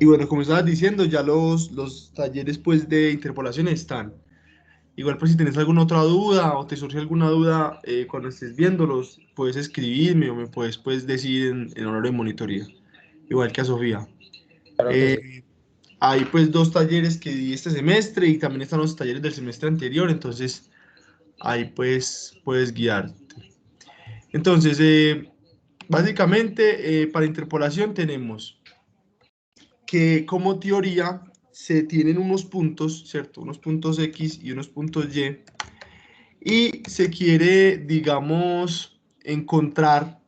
Y bueno, como estabas diciendo, ya los talleres pues de interpolación están. Igual pues si tienes alguna otra duda o te surge alguna duda cuando estés viéndolos, puedes escribirme o me puedes pues decir en horario de monitoría, igual que a Sofía. Claro que sí. Hay pues dos talleres que di este semestre y también están los talleres del semestre anterior, entonces ahí pues puedes guiarte. Entonces, básicamente para interpolación tenemos que como teoría se tienen unos puntos, ¿cierto? Unos puntos X y unos puntos y se quiere, digamos, encontrar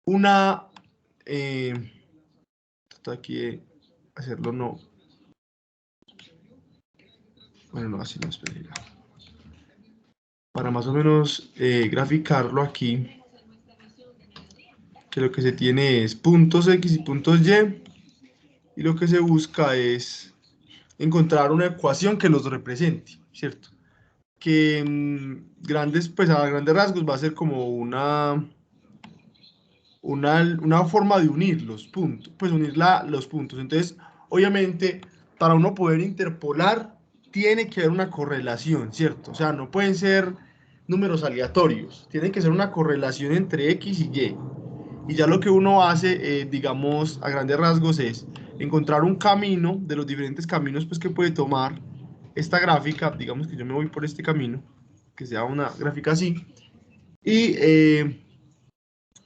una... trato aquí de hacerlo, no. Bueno, no, así no, espera. Para más o menos graficarlo aquí, que lo que se tiene es puntos X y puntos y lo que se busca es encontrar una ecuación que los represente, ¿cierto? Que grandes, pues a grandes rasgos va a ser como una forma de unir los puntos, pues unir los puntos. Entonces, obviamente, para uno poder interpolar, tiene que haber una correlación, ¿cierto? O sea, no pueden ser números aleatorios, tiene que ser una correlación entre X y Y. Y ya lo que uno hace, digamos, a grandes rasgos es encontrar un camino de los diferentes caminos pues, que puede tomar esta gráfica. Digamos que yo me voy por este camino, que sea una gráfica así. Y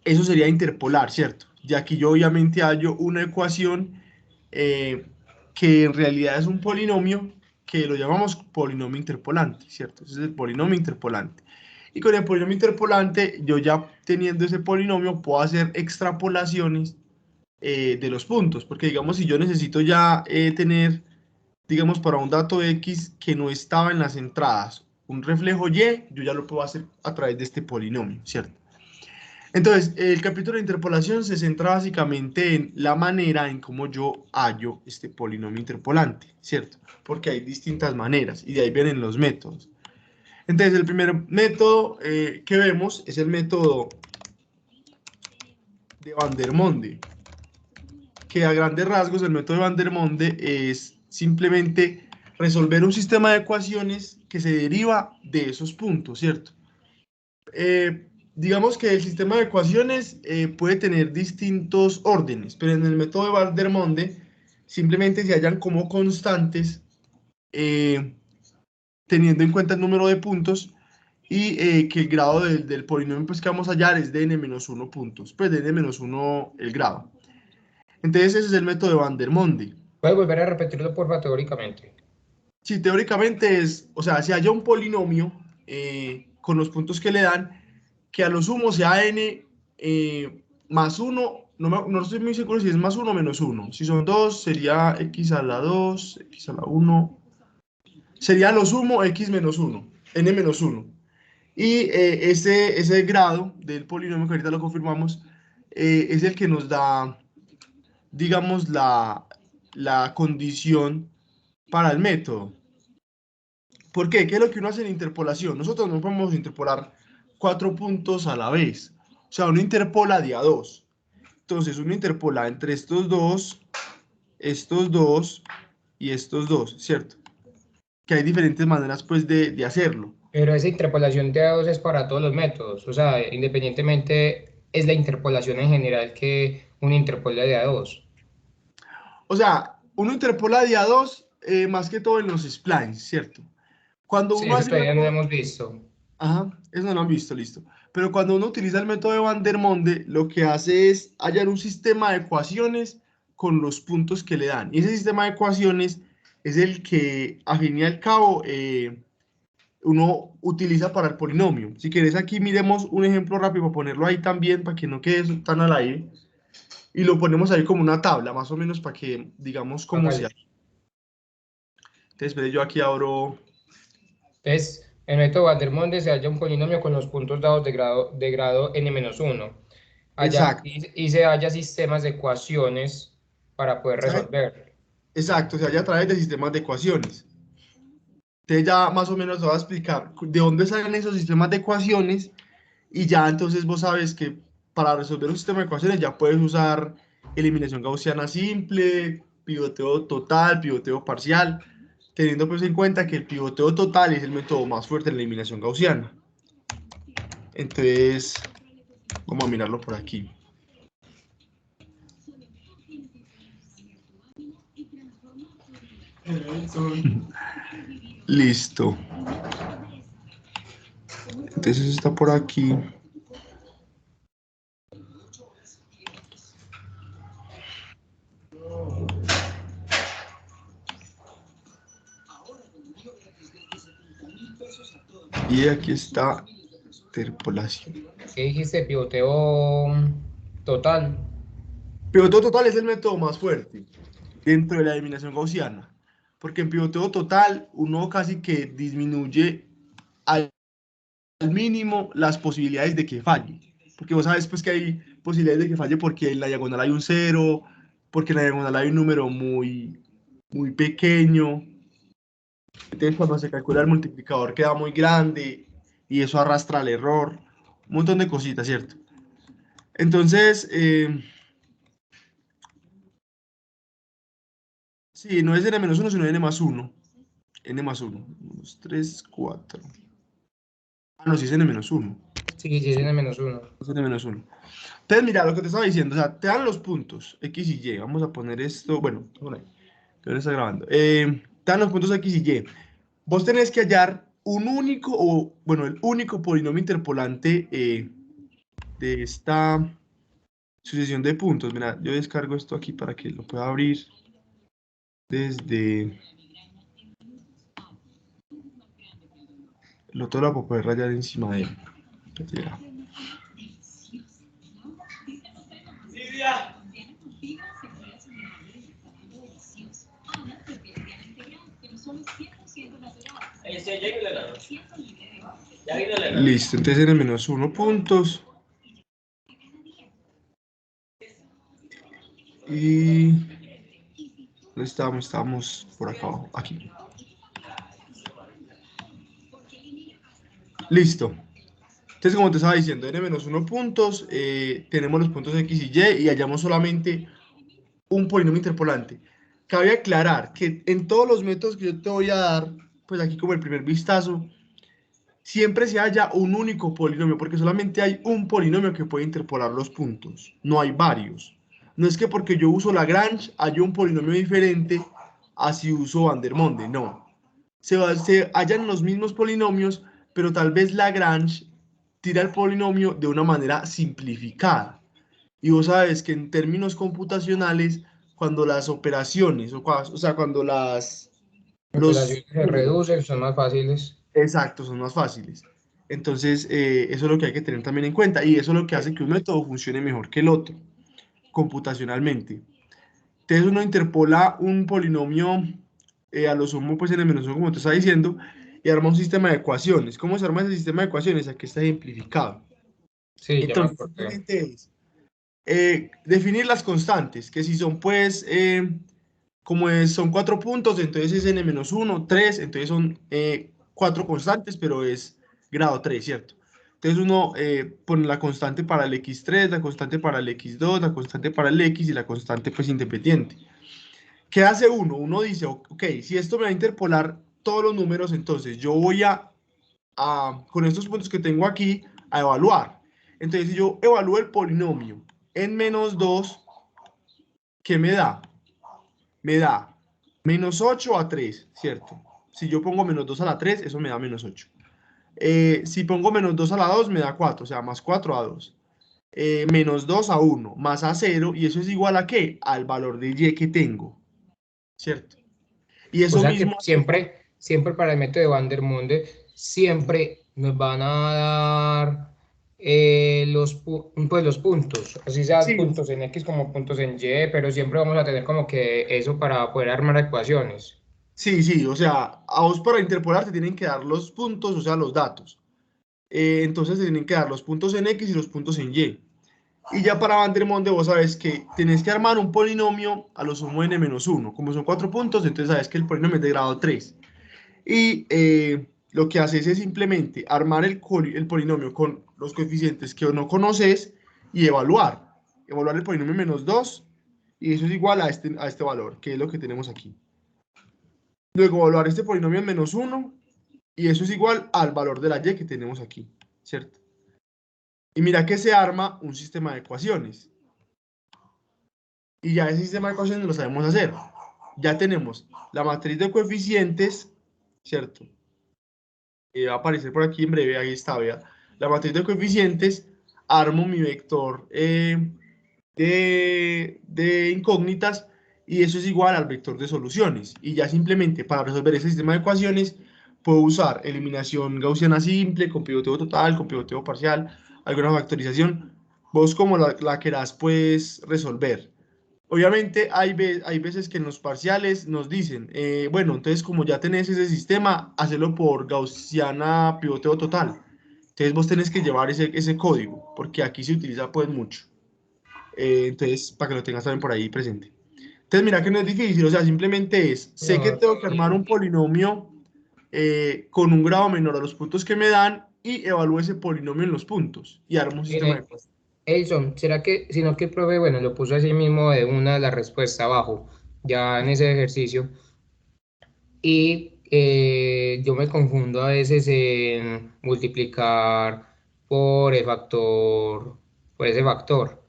eso sería interpolar, ¿cierto? Ya que yo obviamente hallo una ecuación que en realidad es un polinomio que lo llamamos polinomio interpolante, ¿cierto? Ese es el polinomio interpolante. Y con el polinomio interpolante, yo ya teniendo ese polinomio, puedo hacer extrapolaciones de los puntos, porque digamos, si yo necesito ya tener, digamos, para un dato X que no estaba en las entradas, un reflejo Y, yo ya lo puedo hacer a través de este polinomio, ¿cierto? Entonces, el capítulo de interpolación se centra básicamente en la manera en cómo yo hallo este polinomio interpolante, ¿cierto? Porque hay distintas maneras y de ahí vienen los métodos. Entonces, el primer método que vemos es el método de Vandermonde, que a grandes rasgos el método de Vandermonde es simplemente resolver un sistema de ecuaciones que se deriva de esos puntos, ¿cierto? Digamos que el sistema de ecuaciones puede tener distintos órdenes, pero en el método de Vandermonde simplemente se hallan como constantes teniendo en cuenta el número de puntos y que el grado del polinomio pues, que vamos a hallar es de n-1 puntos, pues de n-1 el grado. Entonces ese es el método de Vandermonde. ¿Puedes volver a repetirlo, porfa, teóricamente? Sí, teóricamente es, o sea, se halla un polinomio con los puntos que le dan, que a lo sumo sea n más 1, no estoy muy seguro si es más 1 o menos 1. Si son 2, sería x a la 2, x a la 1, sería a lo sumo x menos 1, n menos 1. Y ese grado del polinomio, que ahorita lo confirmamos, es el que nos da, digamos, la condición para el método. ¿Por qué? ¿Qué es lo que uno hace en interpolación? Nosotros no podemos interpolar 4 puntos a la vez. O sea, uno interpola de a 2. Entonces, uno interpola entre estos dos y estos dos, ¿cierto? Que hay diferentes maneras, pues, de hacerlo. Pero esa interpolación de A2 es para todos los métodos, o sea, independientemente es la interpolación en general que uno interpola de A2. O sea, uno interpola de a 2 más que todo en los splines, ¿cierto? Cuando Sí, uno eso hace la todavía no lo hemos visto. Ajá, eso no lo han visto, listo. Pero cuando uno utiliza el método de Vandermonde, lo que hace es hallar un sistema de ecuaciones con los puntos que le dan. Y ese sistema de ecuaciones es el que, a fin y al cabo, uno utiliza para el polinomio. Si quieres, aquí miremos un ejemplo rápido para ponerlo ahí también, para que no quede eso tan al aire. Y lo ponemos ahí como una tabla, más o menos, para que digamos cómo se Hágale. hace. Entonces, espere, yo aquí abro. Entonces, en el método Vandermonde se halla un polinomio con los puntos dados de grado n-1. Exacto, Y se halla sistemas de ecuaciones para poder ¿sabe? resolver. Exacto, se halla a través de sistemas de ecuaciones. Entonces ya más o menos te voy a explicar de dónde salen esos sistemas de ecuaciones y ya entonces vos sabes que para resolver un sistema de ecuaciones ya puedes usar eliminación gaussiana simple, pivoteo total, pivoteo parcial, teniendo pues en cuenta que el pivoteo total es el método más fuerte en la eliminación gaussiana. Entonces, vamos a mirarlo por aquí. Listo. Entonces está por aquí. Y aquí está interpolación. ¿Qué dijiste? Pivoteo total. Pivoteo total es el método más fuerte dentro de la eliminación gaussiana, porque en pivoteo total uno casi que disminuye al mínimo las posibilidades de que falle, porque vos sabes pues que hay posibilidades de que falle porque en la diagonal hay un 0, porque en la diagonal hay un número muy pequeño, entonces cuando se calcula el multiplicador queda muy grande y eso arrastra el error, un montón de cositas, ¿cierto? Entonces, sí, no es n-1, sino n+1. N+1. 2, 3, 4. Ah, no, sí es n-1. Sí, sí, es n-1. Es n-1. Entonces, mira, lo que te estaba diciendo, o sea, te dan los puntos X y Y. Vamos a poner esto, bueno, por ahí, que ahora está grabando. Te dan los puntos X y Y. Vos tenés que hallar un único, o bueno, el único polinomio interpolante de esta sucesión de puntos. Mira, yo descargo esto aquí para que lo pueda abrir desde... El otro lo puedo poder rayar encima de él. Listo, entonces en -1 puntos. Y ¿dónde estábamos? Estábamos por acá abajo, aquí. Listo. Entonces, como te estaba diciendo, n-1 puntos, tenemos los puntos X y Y hallamos solamente un polinomio interpolante. Cabe aclarar que en todos los métodos que yo te voy a dar, pues aquí como el primer vistazo, siempre se halla un único polinomio, porque solamente hay un polinomio que puede interpolar los puntos, no hay varios. No es que porque yo uso Lagrange haya un polinomio diferente a si uso Vandermonde, no. Se hallan los mismos polinomios, pero tal vez Lagrange tira el polinomio de una manera simplificada. Y vos sabes que en términos computacionales, cuando las operaciones, o sea, cuando los Operaciones se reducen, son más fáciles. exactos son más fáciles. Entonces, eso es lo que hay que tener también en cuenta y eso es lo que hace que un método funcione mejor que el otro, computacionalmente. Entonces, uno interpola un polinomio a lo sumo, pues en el menos uno, como te estaba diciendo, y arma un sistema de ecuaciones. ¿Cómo se arma ese sistema de ecuaciones? Aquí está ejemplificado. Sí, ya me Entonces, acordé. simplemente es definir las constantes, que si son, pues, son 4 puntos, entonces es n-1, 3, entonces son 4 constantes, pero es grado 3, ¿cierto? Entonces uno pone la constante para el x3, la constante para el x2, la constante para el x y la constante pues independiente. ¿Qué hace uno? Uno dice, ok, si esto me va a interpolar todos los números, entonces yo voy con estos puntos que tengo aquí, a evaluar. Entonces si yo evalúo el polinomio en -2, ¿qué me da? Me da -8 a 3, ¿cierto? Si yo pongo -2 a la 3, eso me da -8. Si pongo -2 a la 2, me da 4, o sea, más 4 a 2. -2 a 1, más a 0, y eso es igual a ¿qué? Al valor de y que tengo, ¿cierto? Y O eso sea que mismo hace... siempre para el método de Vandermonde, siempre nos van a dar pues los puntos, así sean Sí, puntos en X como puntos en Y, pero siempre vamos a tener como que eso para poder armar ecuaciones. sí, sí, o sea, a vos para interpolar te tienen que dar los puntos, o sea, los datos. Entonces te tienen que dar los puntos en X y los puntos en Y. Y ya para Vandermonde vos sabes que tenés que armar un polinomio a lo sumo n-1. Como son 4 puntos, entonces sabes que el polinomio es de grado 3. Y lo que haces es simplemente armar el polinomio con los coeficientes que no conoces y evaluar. Evaluar el polinomio -2 y eso es igual a este valor, que es lo que tenemos aquí. Luego evaluar este polinomio en -1, y eso es igual al valor de la y que tenemos aquí, ¿cierto? Y mira que se arma un sistema de ecuaciones. Y ya ese sistema de ecuaciones lo sabemos hacer. Ya tenemos la matriz de coeficientes, ¿cierto? Va a aparecer por aquí en breve, ahí está, vea. La matriz de coeficientes, armo mi vector de incógnitas, y eso es igual al vector de soluciones. Y ya simplemente para resolver ese sistema de ecuaciones, puedo usar eliminación gaussiana simple, con pivoteo total, con pivoteo parcial, alguna factorización. Vos como la querás, puedes resolver. Obviamente hay veces que en los parciales nos dicen, bueno, entonces como ya tenés ese sistema, hacelo por gaussiana pivoteo total. Entonces vos tenés que llevar ese código, porque aquí se utiliza pues mucho. Entonces, para que lo tengas también por ahí presente. Entonces, mira que no es difícil, o sea, simplemente es, sé que No, tengo que armar un sí. polinomio con un grado menor a los puntos que me dan, y evalúo ese polinomio en los puntos, y armo un sistema de ecuaciones. Elson, ¿será que, sino que el profe, bueno, lo puso así mismo de una la respuesta abajo, ya en ese ejercicio, y yo me confundo a veces en multiplicar por el factor, por ese factor.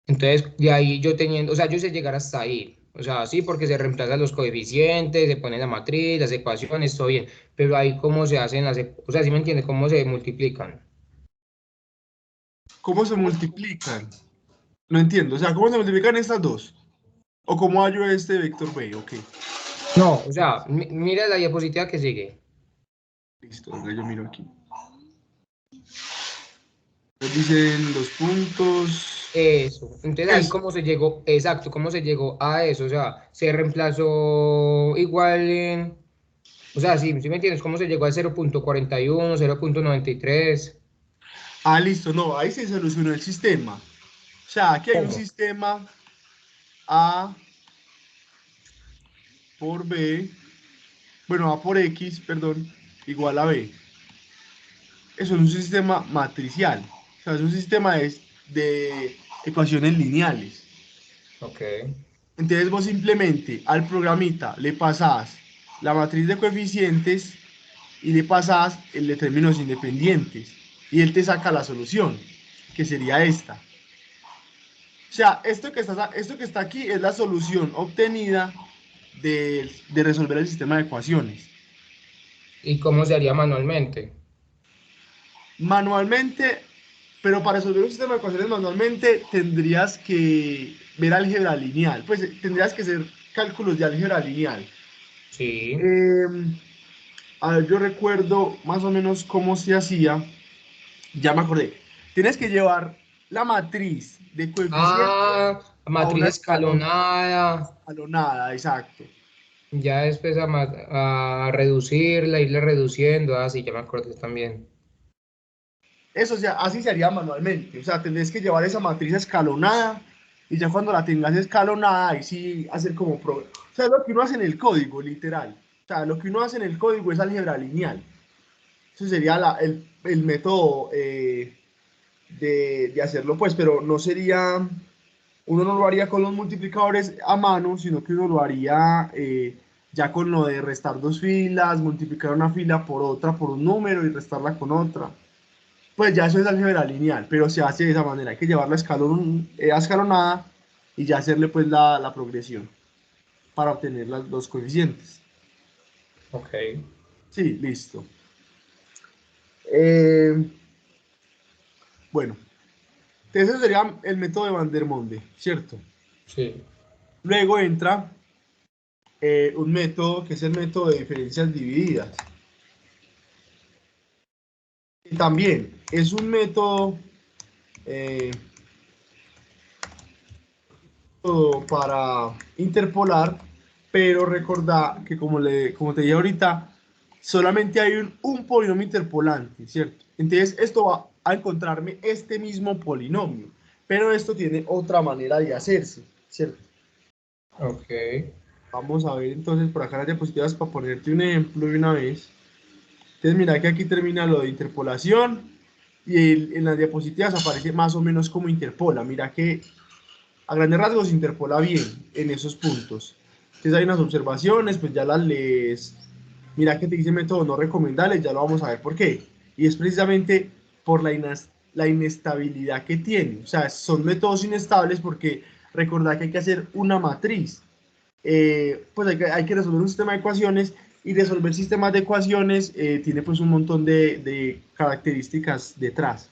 Entonces, de ahí yo teniendo, o sea, yo sé llegar hasta ahí. O sea, sí, porque se reemplazan los coeficientes, se pone la matriz, las ecuaciones, todo bien. Pero ahí cómo se hacen o sea, ¿sí me entiende? ¿Cómo se multiplican? ¿Cómo se multiplican? No entiendo, o sea, ¿cómo se multiplican estas dos? ¿O cómo hallo este vector B? Ok, No, o sea, mira la diapositiva que sigue. listo, venga, yo miro aquí. Nos dicen los puntos. Eso. Entonces ahí Es, cómo se llegó, exacto, cómo se llegó a eso. O sea, se reemplazó igual en, o sea, sí, sí me entiendes, cómo se llegó al 0.41, 0.93. listo, no, ahí se solucionó el sistema. O sea, aquí hay un ¿Cómo? sistema A por B, bueno, A por X, perdón, igual a B. Eso es un sistema matricial. O sea, es un sistema de ecuaciones lineales. Ok. Entonces vos simplemente al programita le pasás la matriz de coeficientes y le pasás el de términos independientes, y él te saca la solución, que sería esta. O sea, esto que está aquí es la solución obtenida de resolver el sistema de ecuaciones. ¿Y cómo se haría manualmente? Manualmente, pero para resolver un sistema de ecuaciones manualmente tendrías que ver álgebra lineal, pues tendrías que hacer cálculos de álgebra lineal. Sí. Eh, a ver, yo recuerdo más o menos cómo se hacía, ya me acordé. Tienes que llevar la matriz de coeficientes Ah, a matriz una escalonada. escalonada, exacto. Ya después a reducirla, irle reduciendo. Ah, sí, ya me acordé también. Eso, o sea, así se haría manualmente. O sea, tendrías que llevar esa matriz escalonada, y ya cuando la tengas escalonada, ahí sí hacer como O sea, es lo que uno hace en el código, literal. O sea, lo que uno hace en el código es álgebra lineal. Eso sería el método de hacerlo, pues, pero no sería, uno no lo haría con los multiplicadores a mano, sino que uno lo haría ya con lo de restar dos filas, multiplicar una fila por otra, por un número, y restarla con otra. Pues ya eso es álgebra lineal, pero se hace de esa manera. Hay que llevarla a escalonada, y ya hacerle pues la progresión para obtener los coeficientes. Ok, Sí, listo. Eh, bueno, ese sería el método de Van der Monde, ¿cierto? sí. Luego entra un método que es el método de diferencias divididas. Y también es un método eh, para interpolar, pero recordá que como te dije ahorita, solamente hay un polinomio interpolante, ¿cierto? Entonces esto va a encontrarme este mismo polinomio, pero esto tiene otra manera de hacerse, ¿cierto? Ok. Vamos a ver entonces por acá las diapositivas para ponerte un ejemplo de una vez. Entonces mira que aquí termina lo de interpolación, y en las diapositivas aparece más o menos como interpola. Mira que a grandes rasgos se interpola bien en esos puntos. Entonces hay unas observaciones, pues ya las lees. Mira que te dice método no recomendable, ya lo vamos a ver por qué. Y es precisamente por la inestabilidad que tiene. O sea, son métodos inestables porque recordad que hay que hacer una matriz. Pues hay que resolver un sistema de ecuaciones y resolver sistemas de ecuaciones tiene pues un montón de características detrás.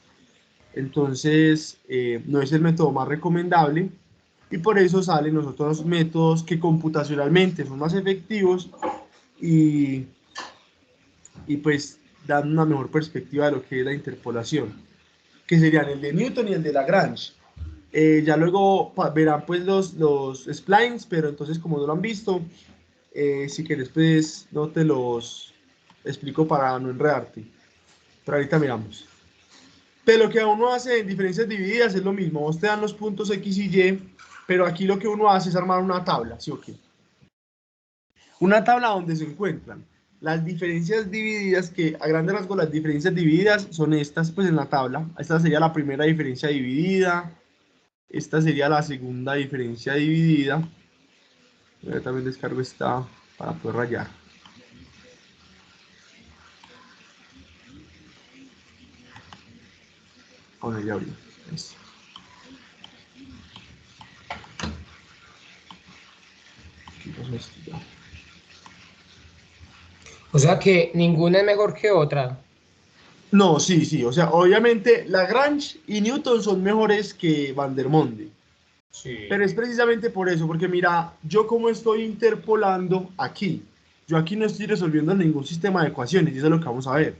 Entonces, no es el método más recomendable y por eso salen los otros métodos que computacionalmente son más efectivos y, y pues dan una mejor perspectiva de lo que es la interpolación, que serían el de Newton y el de Lagrange. Ya luego verán pues los splines, pero entonces como no lo han visto, si quieres pues no te los explico para no enredarte, pero ahorita miramos. Pero lo que uno hace en diferencias divididas es lo mismo, vos te dan los puntos X y Y, pero aquí lo que uno hace es armar una tabla, ¿sí o qué? Una tabla donde se encuentran las diferencias divididas, que a grandes rasgos las diferencias divididas son estas, pues en la tabla. Esta sería la primera diferencia dividida, esta sería la segunda diferencia dividida. Yo también descargo esta para poder rayar. Bueno, ya abrí. O sea que ninguna es mejor que otra. No, sí, sí. O sea, obviamente Lagrange y Newton son mejores que Van der Monde. Sí. Pero es precisamente por eso, porque mira, yo como estoy interpolando aquí, yo aquí no estoy resolviendo ningún sistema de ecuaciones, y eso es lo que vamos a ver.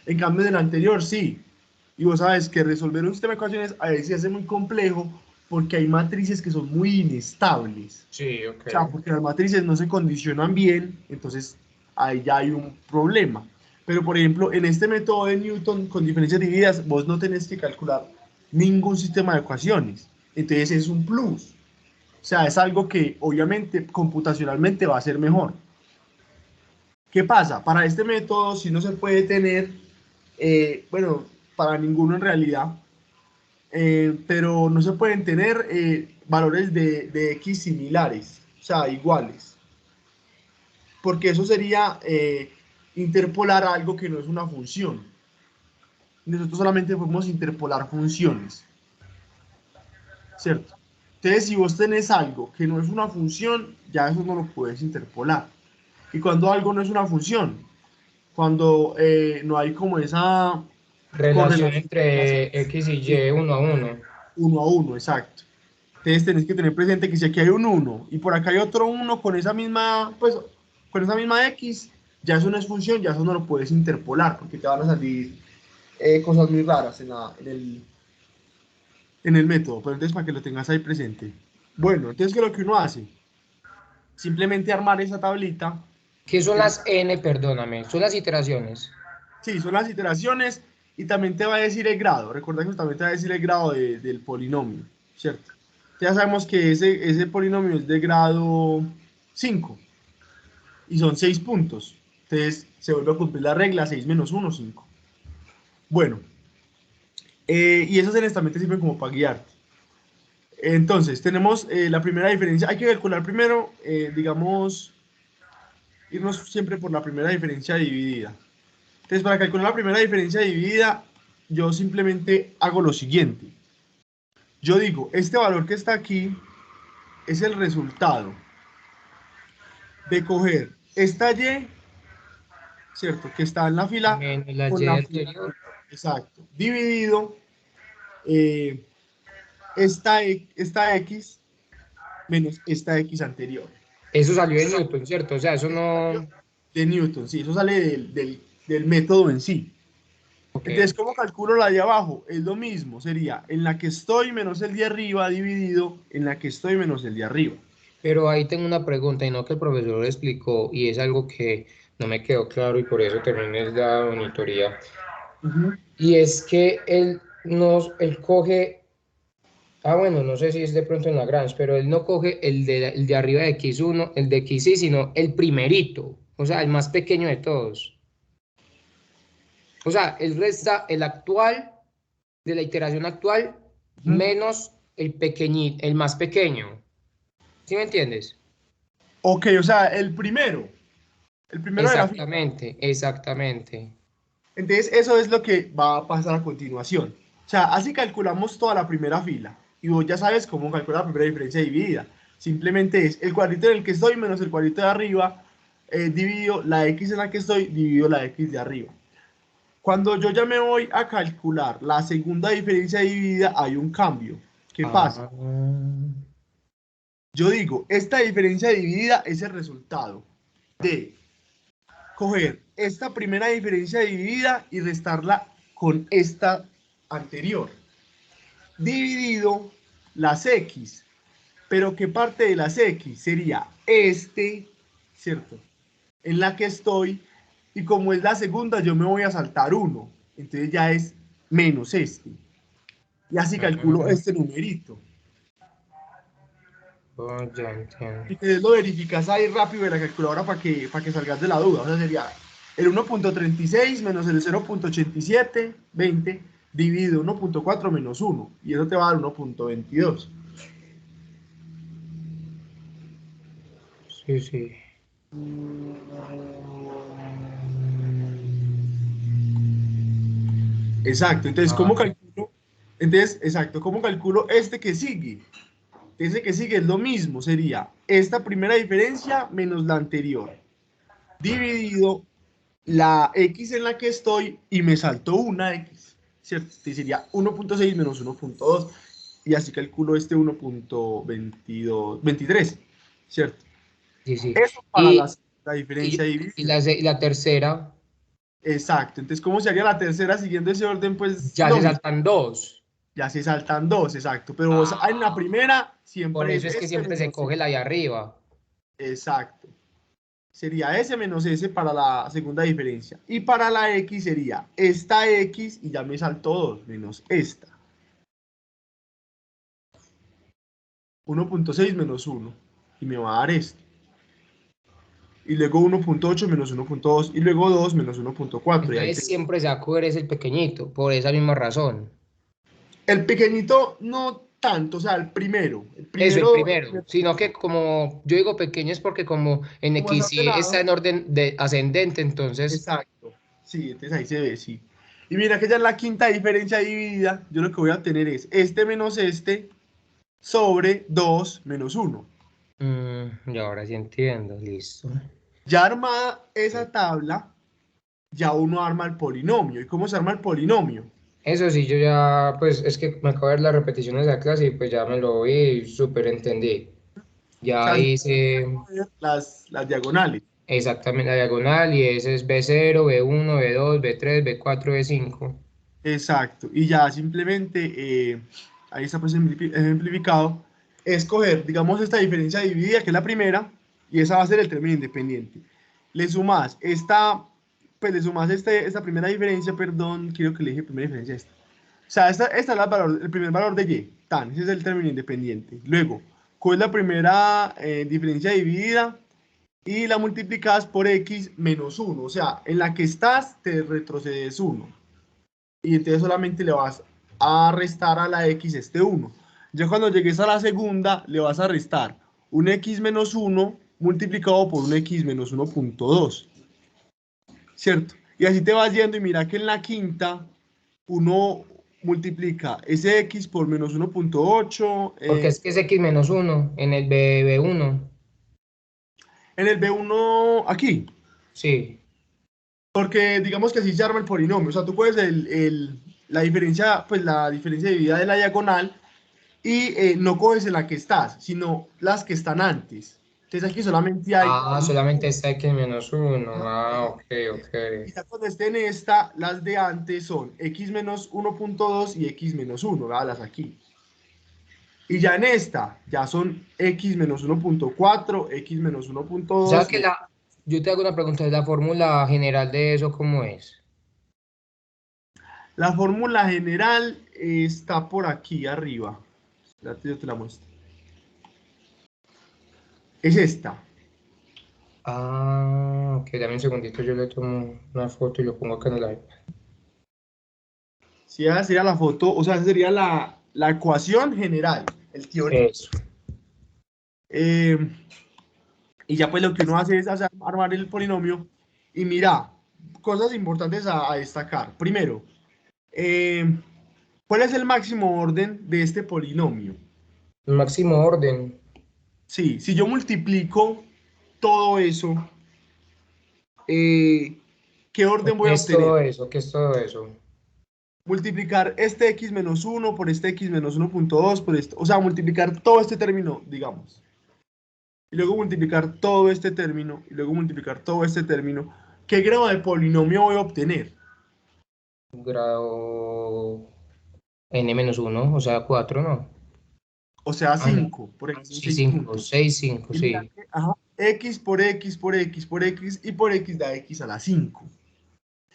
En cambio, en el anterior sí. Y vos sabes que resolver un sistema de ecuaciones a veces se hace muy complejo porque hay matrices que son muy inestables. Sí, ok. O sea, porque las matrices no se condicionan bien, entonces ahí ya hay un problema. Pero, por ejemplo, en este método de Newton con diferencias divididas, vos no tenés que calcular ningún sistema de ecuaciones. Entonces es un plus. O sea, es algo que obviamente computacionalmente va a ser mejor. ¿Qué pasa? Para este método si no se puede tener, bueno, para ninguno en realidad, pero no se pueden tener valores de X similares, o sea, iguales. Porque eso sería interpolar algo que no es una función. Nosotros solamente podemos interpolar funciones, ¿cierto? Entonces, si vos tenés algo que no es una función, ya eso no lo puedes interpolar. Y cuando algo no es una función, cuando no hay como esa Relación correlación entre X y Y uno a uno. uno a uno, exacto. Entonces tenés que tener presente que si aquí hay un uno y por acá hay otro uno con esa misma, pues, con esa misma X, ya eso no es función, ya eso no lo puedes interpolar porque te van a salir cosas muy raras en el método. Pero entonces para que lo tengas ahí presente. Bueno, entonces, ¿qué es lo que uno hace? Simplemente armar esa tablita. ¿Qué son las N? Perdóname, son las iteraciones. Sí, son las iteraciones y también te va a decir el grado. Recuerda que también te va a decir el grado del polinomio, ¿cierto? Ya sabemos que ese polinomio es de grado 5 y son 6 puntos. Entonces se vuelve a cumplir la regla 6 menos 1, 5. Bueno, y esas N's también te sirven como para guiarte. Entonces, tenemos la primera diferencia. Hay que calcular primero, digamos, irnos siempre por la primera diferencia dividida. Entonces, para calcular la primera diferencia dividida, yo simplemente hago lo siguiente. Yo digo, este valor que está aquí es el resultado de coger esta Y, ¿cierto? Que está en la fila Menos la con Y la fila, anterior. exacto, dividido eh, esta X menos esta X anterior. Eso salió de Newton, ¿cierto? O sea, eso Eso salió no. de Newton, sí, eso sale del método en sí. Ok. Entonces, ¿cómo calculo la de abajo? Es lo mismo, sería en la que estoy menos el de arriba dividido en la que estoy menos el de arriba. Pero ahí tengo una pregunta y no que el profesor lo explicó y es algo que no me quedó claro y por eso terminé la monitoría. Ujú. Y es que él coge, bueno, no sé si es de pronto en Lagrange, pero él no coge el de arriba de X1, el de X6, sino el primerito, o sea, el más pequeño de todos. O sea, él resta el actual de la iteración actual Ujú. menos el pequeñito, el más pequeño. ¿Sí me entiendes? Ok, o sea, el primero de la fila. Exactamente, exactamente. Entonces, eso es lo que va a pasar a continuación. O sea, así calculamos toda la primera fila. Y vos ya sabes cómo calcular la primera diferencia dividida. Simplemente es el cuadrito en el que estoy menos el cuadrito de arriba, dividido la X en la que estoy, dividido la X de arriba. Cuando yo ya me voy a calcular la segunda diferencia dividida, hay un cambio. ¿Qué pasa? Ah, Yo digo, esta diferencia dividida es el resultado de coger esta primera diferencia dividida y restarla con esta anterior, dividido las X. Pero ¿qué parte de las X? Sería este, ¿cierto? En la que estoy, y como es la segunda, yo me voy a saltar uno. Entonces ya es menos este. Y así calculo ah, este numerito. oh, ya entiendo. Y que lo verificas ahí rápido de la calculadora para que salgas de la duda. O sea, sería el 1.36 menos el 0.8720 dividido 1.4 menos 1. Y eso te va a dar 1.22. Sí, sí. Exacto. Entonces, ¿cómo Vale. calculo? Entonces, exacto, ¿cómo calculo este que sigue? Ese que sigue es lo mismo, sería esta primera diferencia menos la anterior, dividido la X en la que estoy y me saltó una X, ¿cierto? Entonces sería 1.6 menos 1.2 y así calculo este 1.23, ¿cierto? Sí, sí. Eso para Y, la diferencia y, dividida. y la tercera, Exacto, entonces ¿cómo se haría la tercera siguiendo ese orden? Pues ya lo se mismo, saltan dos. ya se saltan dos, exacto, pero vos en la Ah, primera por siempre es eso es que este siempre se menos coge ese. la de arriba. Exacto. Sería S menos S para la segunda diferencia. Y para la X sería esta X y ya me saltó 2 menos esta. 1.6 menos 1. Y me va a dar esto. Y luego 1.8 menos 1.2. Y luego 2 menos 1.4. Y ahí Entonces te... siempre se va a coger es el pequeñito, por esa misma razón. El pequeñito no tanto, o sea, el primero. El Eso, el primero, primero. Sino que como yo digo pequeño es porque como en como es X y está ordenado. en orden de ascendente, entonces, Exacto. Sí, entonces ahí se ve, sí. Y mira que ya en la quinta diferencia dividida, yo lo que voy a tener es este menos este sobre 2 menos 1. y ahora sí entiendo, listo. Ya armada esa tabla, ya uno arma el polinomio. ¿Y cómo se arma el polinomio? Eso sí, yo ya, pues es que me acabo de ver las repeticiones de la clase y pues ya me lo vi y súper entendí. O Ya sea, hice las diagonales. exactamente la diagonal y ese es B0, B1, B2, B3, B4, B5. Exacto. Y ya simplemente, ahí está pues ejemplificado, escoger, digamos, esta diferencia dividida, que es la primera, y esa va a ser el término independiente. Le sumas esta, pues le sumas esta primera diferencia, perdón, quiero que le dije primera diferencia esta. O sea, esta es el primer valor de y, tan, ese es el término independiente. Luego, ¿cuál es la primera diferencia dividida? Y la multiplicas por x menos 1. O sea, en la que estás te retrocedes 1. Y entonces solamente le vas a restar a la x este 1. Ya cuando llegues a la segunda, le vas a restar un x menos 1 multiplicado por un x menos 1.2. ¿Cierto? Y así te vas yendo y mira que en la quinta uno multiplica ese x por menos 1.8, Porque es que es X menos 1 en el B1. en el b1 aquí, Sí. porque digamos que así se arma el polinomio, o sea, tú puedes la diferencia, pues la diferencia dividida de la diagonal y no coges en la que estás, sino las que están antes. Entonces aquí solamente hay Ah, solamente está X menos 1. Ah, ok, ok. y ya cuando esté en esta, las de antes son x menos 1.2 y x menos 1, las aquí. Y ya en esta, ya son x menos 1.4, x menos O sea 1.2 que y yo te hago una pregunta, ¿la fórmula general de eso cómo es? la fórmula general está por aquí arriba. Espérate, yo te la muestro. Es esta. Ah, ok, dame un segundito, yo le tomo una foto y lo pongo acá en el iPad. Si esa sería la foto, o sea, esa sería la ecuación general, el teorema. Eso. Y ya pues lo que uno hace es armar el polinomio y mira, cosas importantes a destacar. Primero, ¿cuál es el máximo orden de este polinomio? Máximo orden. Sí, si yo multiplico todo eso, ¿qué orden voy ¿Qué a es todo obtener? eso? ¿Qué es todo eso? Multiplicar este x menos 1 por este x menos 1.2 por esto. O sea, multiplicar todo este término, digamos. Y luego multiplicar todo este término. Y luego multiplicar todo este término. ¿Qué grado de polinomio voy a obtener? Grado n-1, o sea, 4, ¿no? O sea, Ah, no. 5, por aquí son Sí, 6 5, puntos. 6, 5, Y mira sí. que, ajá, x por x por x por x y por x da x a la 5.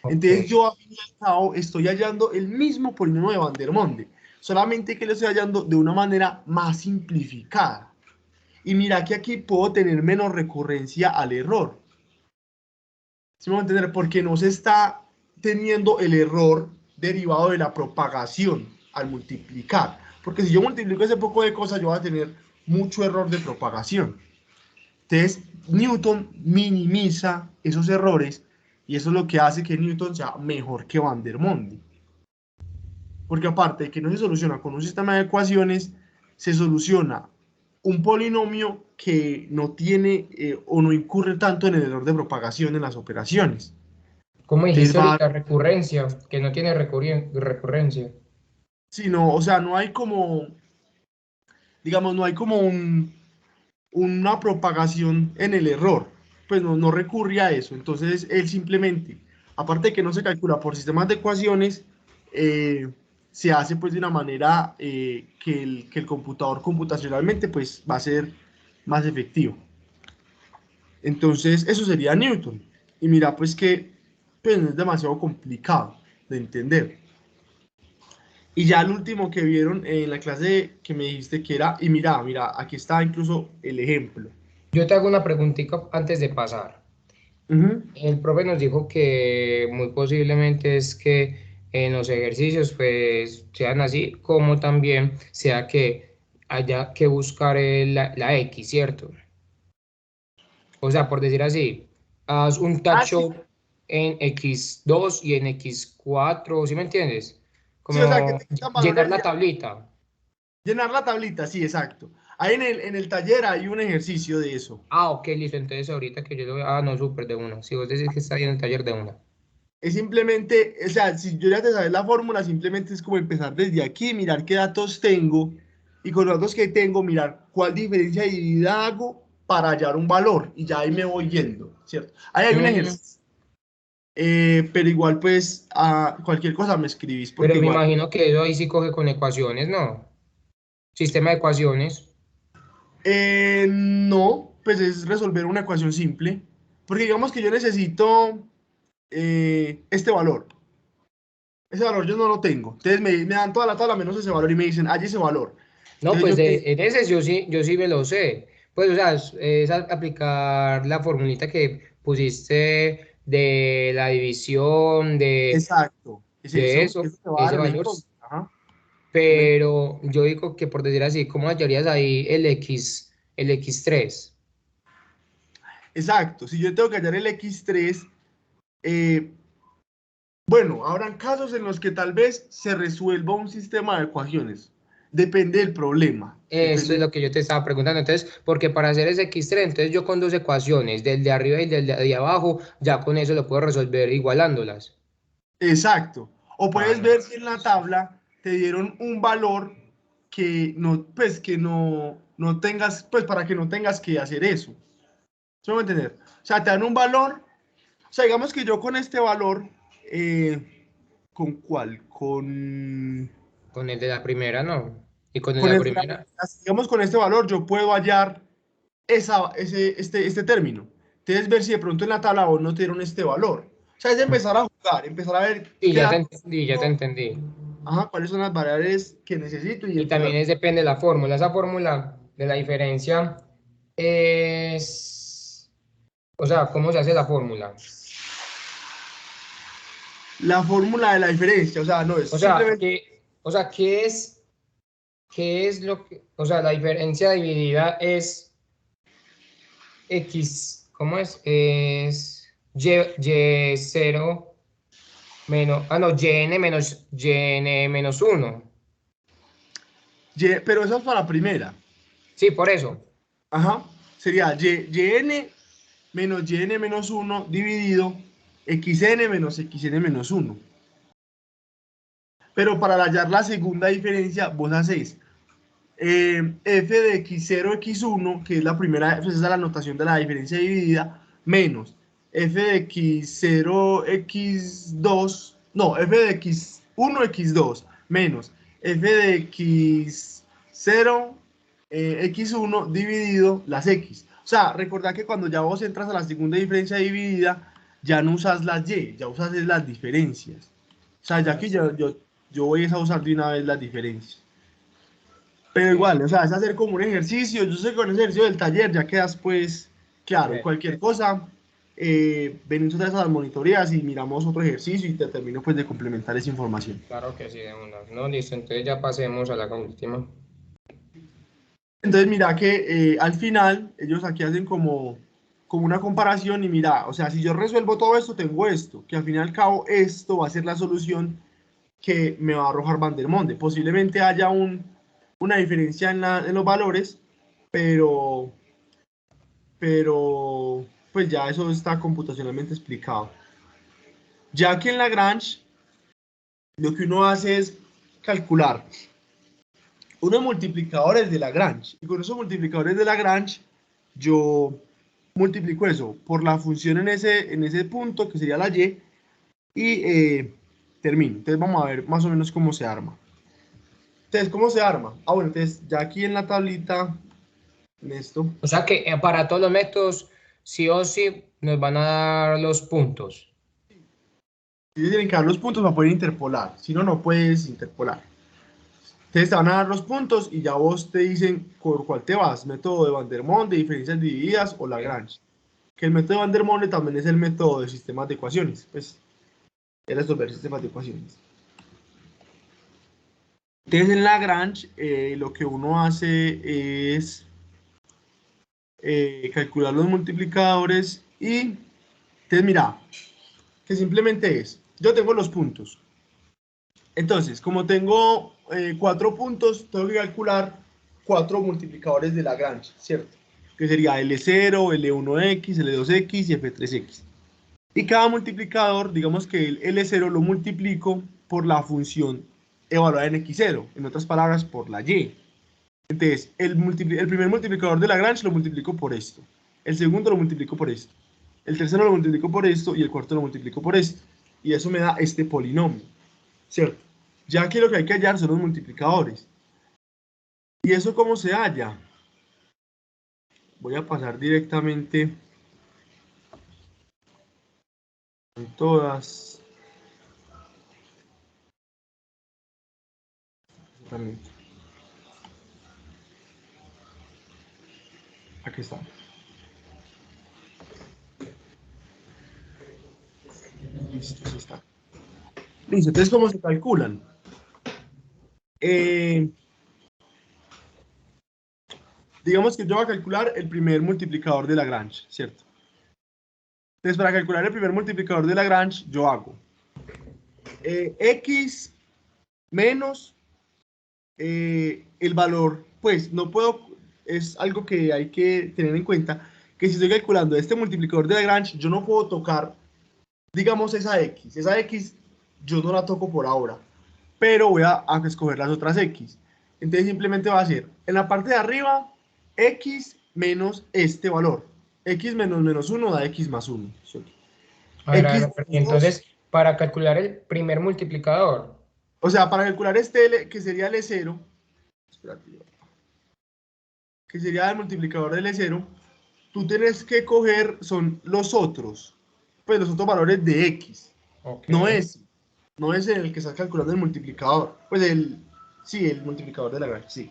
Ok. Entonces yo al fin y al cabo estoy hallando el mismo polinomio de Van der Monde, solamente que lo estoy hallando de una manera más simplificada. Y mira que aquí puedo tener menos recurrencia al error. ¿Sí me voy a entender? Porque no se está teniendo el error derivado de la propagación al multiplicar. Porque si yo multiplico ese poco de cosas, yo voy a tener mucho error de propagación. Entonces, Newton minimiza esos errores y eso es lo que hace que Newton sea mejor que Van der Monde. Porque aparte de que no se soluciona con un sistema de ecuaciones, se soluciona un polinomio que no tiene o no incurre tanto en el error de propagación en las operaciones. ¿Cómo Entonces dijiste va, ahorita? Recurrencia, que no tiene recurrencia. sino, o sea, no hay como, digamos, no hay como una propagación en el error, pues no recurre a eso. Entonces, él simplemente, aparte de que no se calcula por sistemas de ecuaciones, se hace pues de una manera que el computador computacionalmente pues va a ser más efectivo. Entonces, eso sería Newton. Y mira, pues que pues, no es demasiado complicado de entender. Y ya el último que vieron en la clase que me dijiste que era, y mira, aquí está incluso el ejemplo. Yo te hago una preguntita antes de pasar. Ujú. El profe nos dijo que muy posiblemente es que en los ejercicios pues sean así, como también sea que haya que buscar la X, ¿cierto? O sea, por decir así, haz un Ah, sí, tacho en X2 y en X4, ¿sí me entiendes? sí, o sea, que Como tengan llenar valores la ya. tablita. Llenar la tablita, sí, exacto. Ahí en el taller hay un ejercicio de eso. Ah, ok, listo. Entonces ahorita que yo lo veo, ah, no, súper de una. Si vos decís que está ahí en el taller de una. Es simplemente, o sea, si yo ya te sabes la fórmula, simplemente es como empezar desde aquí, mirar qué datos tengo y con los datos que tengo, mirar cuál diferencia de dividida hago para hallar un valor y ya ahí me voy yendo, ¿cierto? Ahí hay un Mm, ejercicio, pero igual pues a cualquier cosa me escribís porque pero me igual imagino que eso ahí sí coge con ecuaciones, ¿no? Sistema de ecuaciones. no, pues es resolver una ecuación simple, porque digamos que yo necesito este valor. Ese valor yo no lo tengo. Entonces me dan toda la tabla menos ese valor y me dicen, hay ese valor. No, Entonces pues yo qué. en ese yo sí me lo sé. Pues, o sea, es aplicar la formulita que pusiste de la división Exacto. Es de eso. eso, Eso te va a ese dar una valor. incógnita. Ajá. Una Pero yo digo que por decir así, ¿cómo hallarías ahí el X3? Exacto. Si yo tengo que hallar el X3, eh, bueno, habrán casos en los que tal vez se resuelva un sistema de ecuaciones. Depende del problema. Eso es Depende. lo que yo te estaba preguntando. Entonces, porque para hacer ese X3, entonces yo con dos ecuaciones, del de arriba y del de abajo, ya con eso lo puedo resolver igualándolas. Exacto. O Ah, puedes no. ver si en la tabla te dieron un valor que no, pues que no tengas, pues para que no tengas que hacer eso. ¿Sí me voy a entender? O sea, te dan un valor. O sea, digamos que yo con este valor, ¿con cuál? Con el de la primera, no. Y con el de Con la el de la primera. primera. Digamos, con este valor yo puedo hallar este término. Entonces, ver si de pronto en la tabla vos no te dieron este valor. O sea, es empezar a jugar, empezar a ver Y qué ya te datos entendí, ya te tengo, entendí. ajá, cuáles son las variables que necesito y Y empezar. también depende de la fórmula. Esa fórmula de la diferencia es, o sea, ¿cómo se hace la fórmula? La fórmula de la diferencia, o sea, no es O sea, simplemente. ¿qué es? ¿qué es lo que, o sea, la diferencia dividida es X, ¿cómo es? Es Y0 menos, no, YN menos YN menos uno. Pero eso es para la primera. Sí, por eso. Ajá. Sería yn menos yn menos uno dividido xn menos xn menos uno. Pero para hallar la segunda diferencia, vos haces f de x0, x1, que es la primera, pues esa es la notación de la diferencia dividida, menos f de x0, x2, no, f de x1, x2, menos f de x0, x1 dividido las x. O sea, recordad que cuando ya vos entras a la segunda diferencia dividida, ya no usas las y, ya usas las diferencias. O sea, ya que yo voy a usar de una vez las diferencias. Pero Sí, igual, o sea, es hacer como un ejercicio. Yo sé que con ese ejercicio del taller ya quedas, pues, claro, y cualquier cosa, venimos otra vez a las monitorías y miramos otro ejercicio y te termino, pues, de complementar esa información. claro que sí, de una. No, listo, entonces ya pasemos a la última. Entonces, mira que al final, ellos aquí hacen como una comparación y mira, o sea, si yo resuelvo todo esto, tengo esto, que al fin y al cabo esto va a ser la solución que me va a arrojar Van der Monde. Posiblemente haya una diferencia en los valores, pero pero pues ya eso está computacionalmente explicado. Ya que en Lagrange lo que uno hace es calcular unos multiplicadores de Lagrange. Y con esos multiplicadores de Lagrange yo multiplico eso por la función en ese punto, que sería la y, y termino. Entonces vamos a ver más o menos cómo se arma. Entonces, ¿cómo se arma? Ah, bueno, entonces ya aquí en la tablita, en esto, O sea que para todos los métodos, sí o sí, nos van a dar los puntos. tienen que dar los puntos para poder interpolar. Si no, no puedes interpolar. Entonces te van a dar los puntos y ya vos te dicen por cuál te vas, método de Van der Monde, de diferencias divididas o Ok. Lagrange. Que el método de Van der Monde también es el método de sistemas de ecuaciones, pues es resolver sistemas de ecuaciones. Entonces en Lagrange lo que uno hace es calcular los multiplicadores y entonces mira, que simplemente es, yo tengo los puntos. Entonces, como tengo 4 puntos, tengo que calcular 4 multiplicadores de Lagrange, ¿cierto? Que sería L0, L1X, L2X y F3X. Y cada multiplicador, digamos que el L0 lo multiplico por la función evaluada en X0, en otras palabras, por la Y. Entonces, el primer multiplicador de Lagrange lo multiplico por esto. El segundo lo multiplico por esto. El tercero lo multiplico por esto y el cuarto lo multiplico por esto. Y eso me da este polinomio, ¿cierto? Ya que lo que hay que hallar son los multiplicadores. ¿Y eso cómo se halla? Voy a pasar directamente en todas. Aquí está. Listo, sí está. Listo, entonces, ¿cómo se calculan? Eh, digamos que yo voy a calcular el primer multiplicador de Lagrange, ¿cierto? Entonces, para calcular el primer multiplicador de Lagrange, yo hago x menos el valor, pues no puedo, es algo que hay que tener en cuenta, que si estoy calculando este multiplicador de Lagrange, yo no puedo tocar, digamos, esa x yo no la toco por ahora, pero voy a escoger las otras x. Entonces simplemente va a ser, en la parte de arriba, x menos este valor. X menos menos 1 da x más 1. A X ver, menos 2, entonces, para calcular el primer multiplicador, o sea, para calcular este L, que sería L0, espérate, que sería el multiplicador del E0, tú tienes que coger, son los otros, pues los otros valores de X, ok. no es, no es el que estás calculando el multiplicador, pues sí, el multiplicador de Lagrange, sí.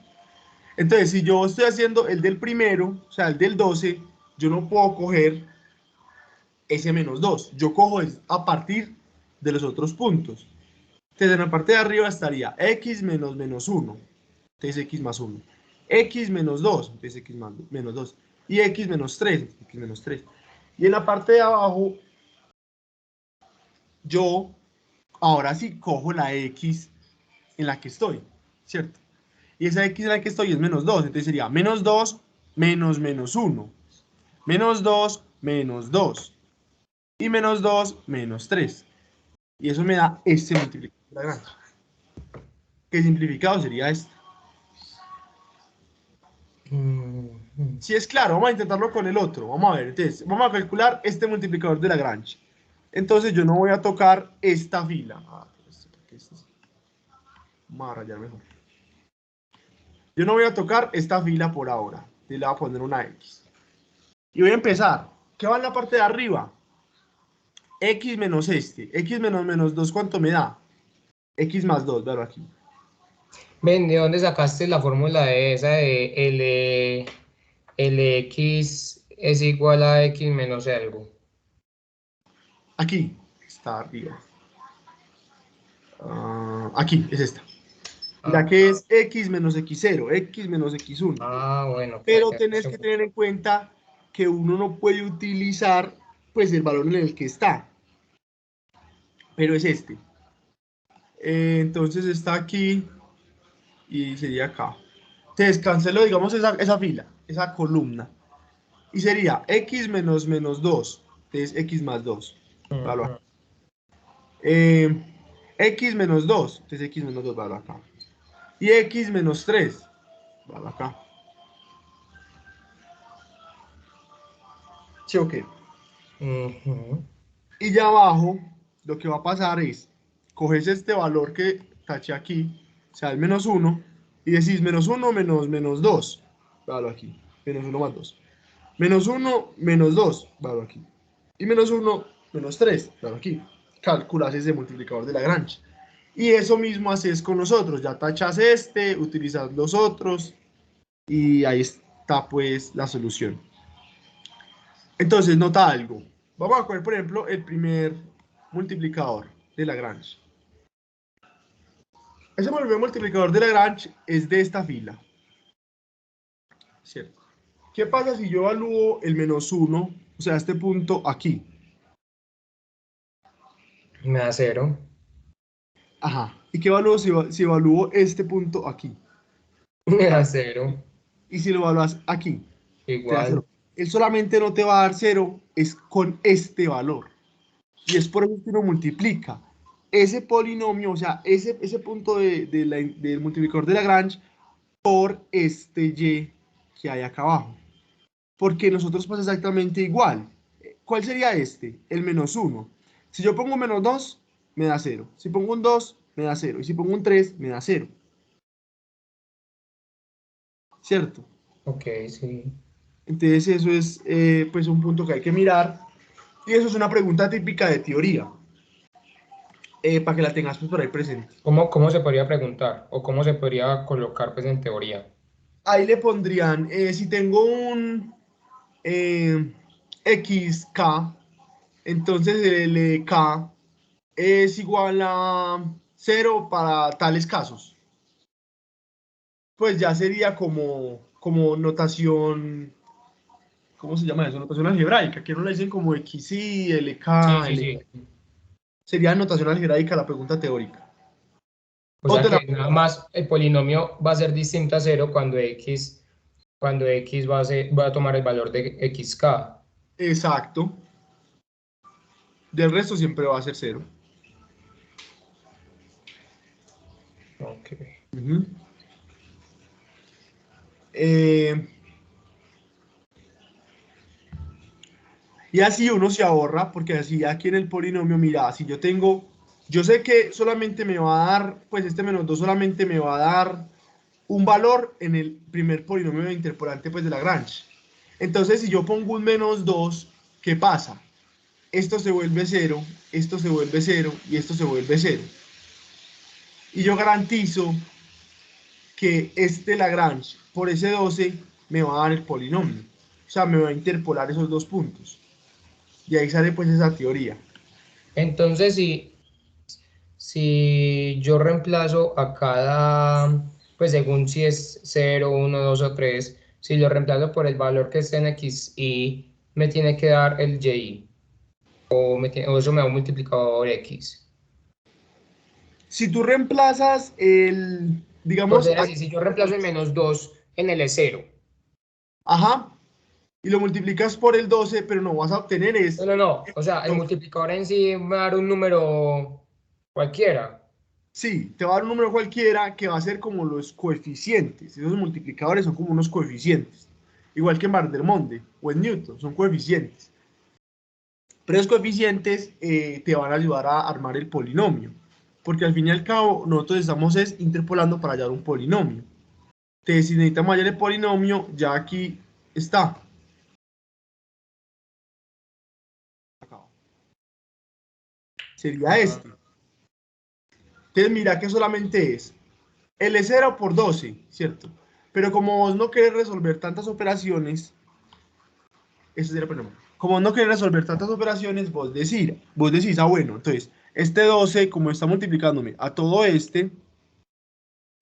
Entonces, si yo estoy haciendo el del primero, o sea, el del 12, yo no puedo coger ese menos 2, yo cojo a partir de los otros puntos. Entonces, en la parte de arriba estaría X menos menos 1, entonces x más 1. X menos 2, entonces x menos 2. Y x menos 3, x menos 3. Y en la parte de abajo, yo ahora sí cojo la x en la que estoy, ¿cierto? Y esa x en la que estoy es menos 2, entonces sería menos 2 menos menos 1. Menos 2 menos 2. Y menos 2 menos 3. Y eso me da este multiplicador de Lagrange. Que simplificado sería este. Si es claro, vamos a intentarlo con el otro. Vamos a ver, entonces, vamos a calcular este multiplicador de Lagrange. Entonces yo no voy a tocar esta fila. Vamos a rayar mejor. Yo no voy a tocar esta fila por ahora. Y le voy a poner una X. Y voy a empezar. ¿Qué va en la parte de arriba? X menos este. X menos menos 2, ¿cuánto me da? X más 2, véalo aquí. Ven, ¿de dónde sacaste la fórmula de esa de Lx es igual a x menos algo? Aquí. Está arriba. Aquí, es esta. Mira Ah, que es x menos x0, x menos x1. bueno, Pero tenés que tener en cuenta que uno no puede utilizar pues el valor en el que está. Pero es este. Entonces está aquí y sería acá. Entonces cancelo, digamos, esa fila, esa columna. Y sería x menos menos 2. Entonces x más 2. Ujú. X menos 2. Entonces x menos 2 va acá. Y x menos 3 va acá. ¿Sí o qué? Ujú. Y ya abajo, lo que va a pasar es, coges este valor que taché aquí, o sea, el menos 1, y decís menos 1 menos menos 2. Válo aquí, menos 1 más 2. Menos 1 menos 2, válo aquí. Y menos 1 menos 3, válo aquí. Calculas ese multiplicador de Lagrange. Y eso mismo haces con nosotros, ya tachas este, utilizas los otros, y ahí está pues la solución. Entonces, nota algo. Vamos a coger, por ejemplo, el primer multiplicador de Lagrange. Ese primer multiplicador de Lagrange es de esta fila. ¿Cierto? ¿Qué pasa si yo evalúo el menos 1, o sea, este punto aquí? Me da 0. Ajá. ¿Y qué evalúo si evalúo este punto aquí? Me da Claro. 0. Y si lo evalúas aquí, te da 0. Igual. Él solamente no te va a dar 0, es con este valor. Y es por eso que uno multiplica ese polinomio, o sea, ese punto del multiplicador de Lagrange por este y que hay acá abajo. Porque nosotros pasa exactamente igual. ¿Cuál sería este? El menos 1. Si yo pongo menos 2, me da 0. Si pongo un 2, me da 0. Y si pongo un 3, me da 0. ¿Cierto? Ok, sí. Entonces eso es pues un punto que hay que mirar. Y eso es una pregunta típica de teoría. Para que la tengas pues, por ahí presente. ¿Cómo se podría preguntar? ¿O cómo se podría colocar pues en teoría? Ahí le pondrían, si tengo un xk, entonces el k es igual a 0 para tales casos. Pues ya sería como notación, ¿cómo se llama eso? Notación algebraica, que no le dicen como xy, Sí, lk, sí, sí. sería notación algebraica la pregunta teórica. O O sea te la... que nada más el polinomio va a ser distinto a 0 cuando x va a tomar el valor de xk. Exacto. Del resto siempre va a ser 0. Ok. Uh-huh. eh, Y así uno se ahorra, porque así aquí en el polinomio, mira, si yo tengo, yo sé que solamente me va a dar, pues este menos 2 solamente me va a dar un valor en el primer polinomio de interpolante pues de Lagrange. Entonces, si yo pongo un menos 2, ¿qué pasa? Esto se vuelve 0, esto se vuelve 0 y esto se vuelve 0. Y yo garantizo que este Lagrange por ese 12 me va a dar el polinomio. O sea, me va a interpolar esos dos puntos. Y ahí sale pues esa teoría. Entonces, si yo reemplazo a cada pues según si es 0, 1, 2 o 3, si lo reemplazo por el valor que esté en xy, me tiene que dar el y, o eso me da un multiplicador x. Si tú reemplazas el, Por digamos, decir así, si yo reemplazo el -2 en el E0, ajá, y lo multiplicas por el 12, pero no vas a obtener no, es no, no, o sea, el multiplicador en sí me va a dar un número cualquiera. sí, te va a dar un número cualquiera que va a ser como los coeficientes. Esos multiplicadores son como unos coeficientes. Igual que en Vandermonde o en Newton, son coeficientes. Pero esos coeficientes te van a ayudar a armar el polinomio. Porque al fin y al cabo, nosotros estamos interpolando para hallar un polinomio. Entonces, si necesitamos hallar el polinomio, ya aquí está. Sería Ah, este. Entonces, mira que solamente es L0 por 12, ¿cierto? Pero como vos no querés resolver tantas operaciones, ese sería el problema. Como no querés resolver tantas operaciones, vos decís, ah, bueno, entonces, este 12, como está multiplicándome a todo este, dividido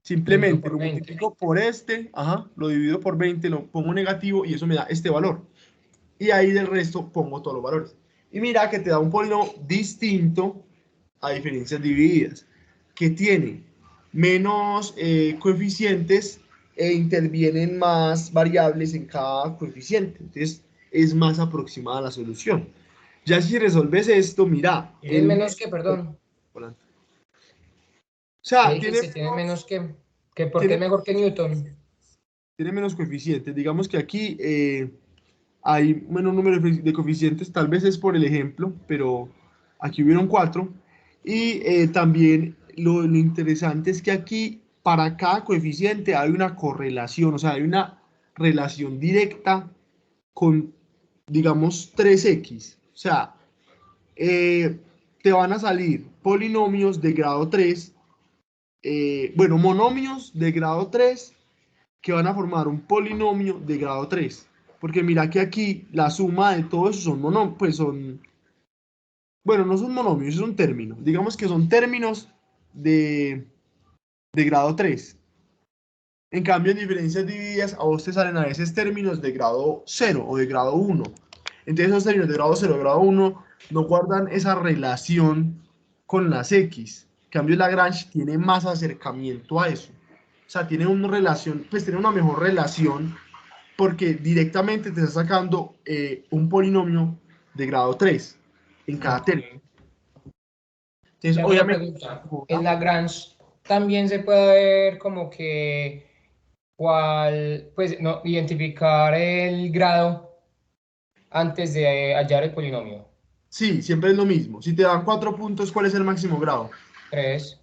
simplemente por lo 20. multiplico por este, ajá, lo divido por 20, lo pongo negativo y eso me da este valor. Y ahí del resto pongo todos los valores. Y mira que te da un polinomio distinto a diferencias divididas, que tiene menos coeficientes e intervienen más variables en cada coeficiente. Entonces es más aproximada la solución. Ya si resolves esto, mira, ¿Tienen menos que, perdón? o ¿Qué sea, dijiste? ¿Tienen menos que por qué tiene, es mejor que Newton? tiene menos coeficientes. Digamos que aquí hay menos número de coeficientes, tal vez es por el ejemplo, pero aquí hubieron cuatro. Y también lo interesante es que aquí para cada coeficiente hay una correlación, o sea, hay una relación directa con, digamos, 3x. O sea, eh, te van a salir polinomios de grado 3, bueno, monomios de grado 3 que van a formar un polinomio de grado 3. Porque mira que aquí la suma de todo eso son monomios, pues son, bueno, no son monomios, son términos. Digamos que son términos de, de grado 3. En cambio, en diferencias divididas, a vos te salen a veces términos de grado 0 o de grado 1. Entonces, esos términos de grado 0 o de grado 1 no guardan esa relación con las X. En cambio, Lagrange tiene más acercamiento a eso. O sea, tiene una relación, pues tiene una mejor relación porque directamente te está sacando un polinomio de grado 3 en cada Ok. término. Entonces, Te hago una obviamente, pregunta. En Lagrange también se puede ver como que cuál, pues no, identificar el grado antes de hallar el polinomio. sí, siempre es lo mismo. Si te dan 4 puntos, ¿cuál es el máximo grado? 3.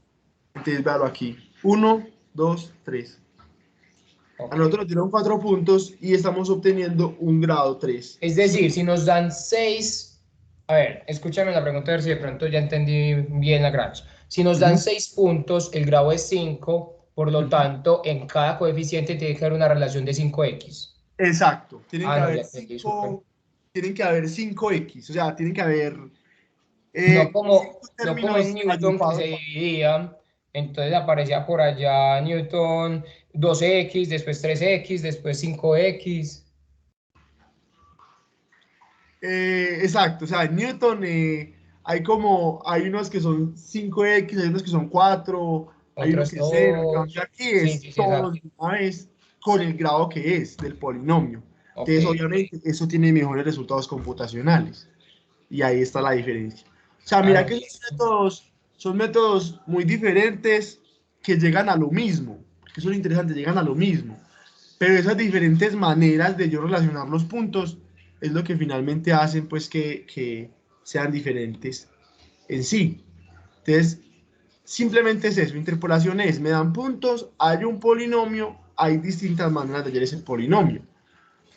Entonces, véalo aquí. Uno, 2, 3. A Ok. nosotros nos dieron 4 puntos y estamos obteniendo un grado 3. Es Sí, decir, si nos dan 6, a ver, escúchame la pregunta a ver si de pronto ya entendí bien Lagrange. Si nos dan ujú, 6 puntos, el grado es 5, por lo ujú. tanto, en cada coeficiente tiene que haber una relación de 5x. Exacto. Ah, no, ya entendí, súper. Tienen que haber 5x. O sea, tienen que haber No como, 5 no como en términos Newton que se agrupados. dividía, entonces aparecía por allá Newton 2x, después 3x, después 5x. Exacto, o sea, en Newton hay unos que son 5x, hay unos que son 4, hay uno Otros que es 0, en cambio dos. aquí Sí, es sí, sí, todos exacto. de una vez con el grado que es del polinomio. Ok. Entonces, obviamente, eso tiene mejores resultados computacionales y ahí está la diferencia. O sea, Ah, mira no, que listo. son métodos muy diferentes que llegan a lo mismo, que son interesantes, llegan a lo mismo. Pero esas diferentes maneras de yo relacionar los puntos es lo que finalmente hacen pues que sean diferentes en sí. Entonces, simplemente es eso, interpolación es, me dan puntos, hay un polinomio, hay distintas maneras de hallar ese polinomio.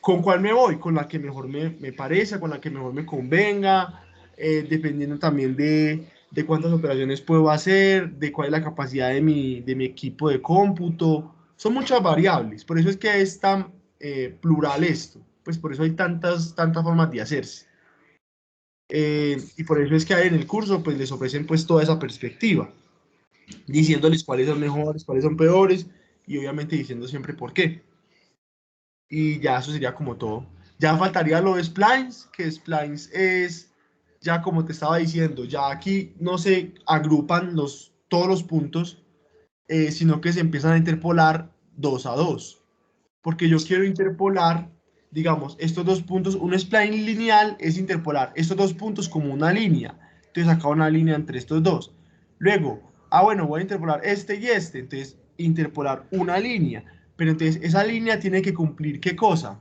¿Con cuál me voy? Con la que mejor me parezca, con la que mejor me convenga, dependiendo también de cuántas operaciones puedo hacer, de cuál es la capacidad de mi equipo de cómputo. Son muchas variables, por eso es que es tan plural esto, pues por eso hay tantas formas de hacerse. Y por eso es que hay en el curso, pues les ofrecen pues toda esa perspectiva, diciéndoles cuáles son mejores, cuáles son peores, y obviamente diciendo siempre por qué. Y ya eso sería como todo. Ya faltaría lo de splines, que splines es, ya como te estaba diciendo, ya aquí no se agrupan todos los puntos, sino que se empiezan a interpolar 2 a 2. Porque yo quiero interpolar, digamos, estos 2 puntos, un spline lineal es interpolar estos 2 puntos como una línea. Entonces acá una línea entre estos dos. Luego, bueno, voy a interpolar este y este. Entonces, interpolar una línea. Pero entonces esa línea tiene que cumplir ¿qué cosa?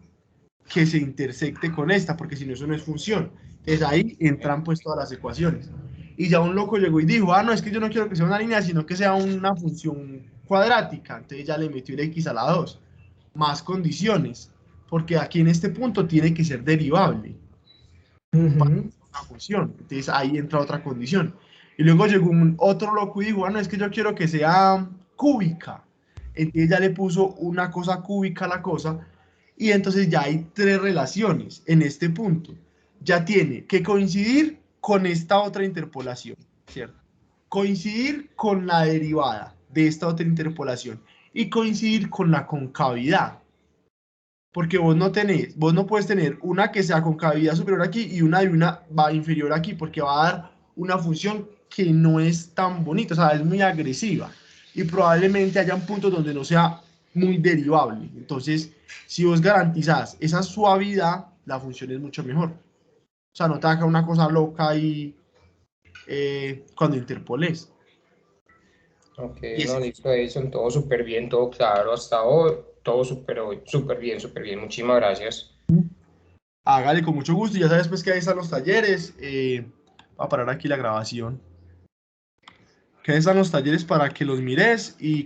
Que se intersecte con esta, porque si no, eso no es función. Entonces ahí entran pues todas las ecuaciones. Y ya un loco llegó y dijo, no, es que yo no quiero que sea una línea, sino que sea una función cuadrática. Entonces ya le metió el x a la 2 más condiciones, porque aquí en este punto tiene que ser derivable para Ujú. una función. Entonces ahí entra otra condición. Y luego llegó otro loco y dijo, bueno, es que yo quiero que sea cúbica. Entonces ya le puso una cosa cúbica a la cosa y entonces ya hay 3 relaciones en este punto. Ya tiene que coincidir con esta otra interpolación, ¿cierto? Coincidir con la derivada de esta otra interpolación y coincidir con la concavidad. Porque vos no puedes tener una que sea con cavidad superior aquí y una de una va inferior aquí, porque va a dar una función que no es tan bonita, o sea, es muy agresiva. Y probablemente hayan puntos donde no sea muy derivable. Entonces, si vos garantizás esa suavidad, la función es mucho mejor. O sea, no te haga una cosa loca ahí cuando interpoles. Ok, Y no, ese, listo, Edison, todo súper bien, todo claro hasta hoy, todo súper bien, súper bien. Muchísimas gracias. hágale con mucho gusto. Y ya sabes pues que ahí están los talleres. Va a parar aquí la grabación. Que ahí están los talleres para que los mires y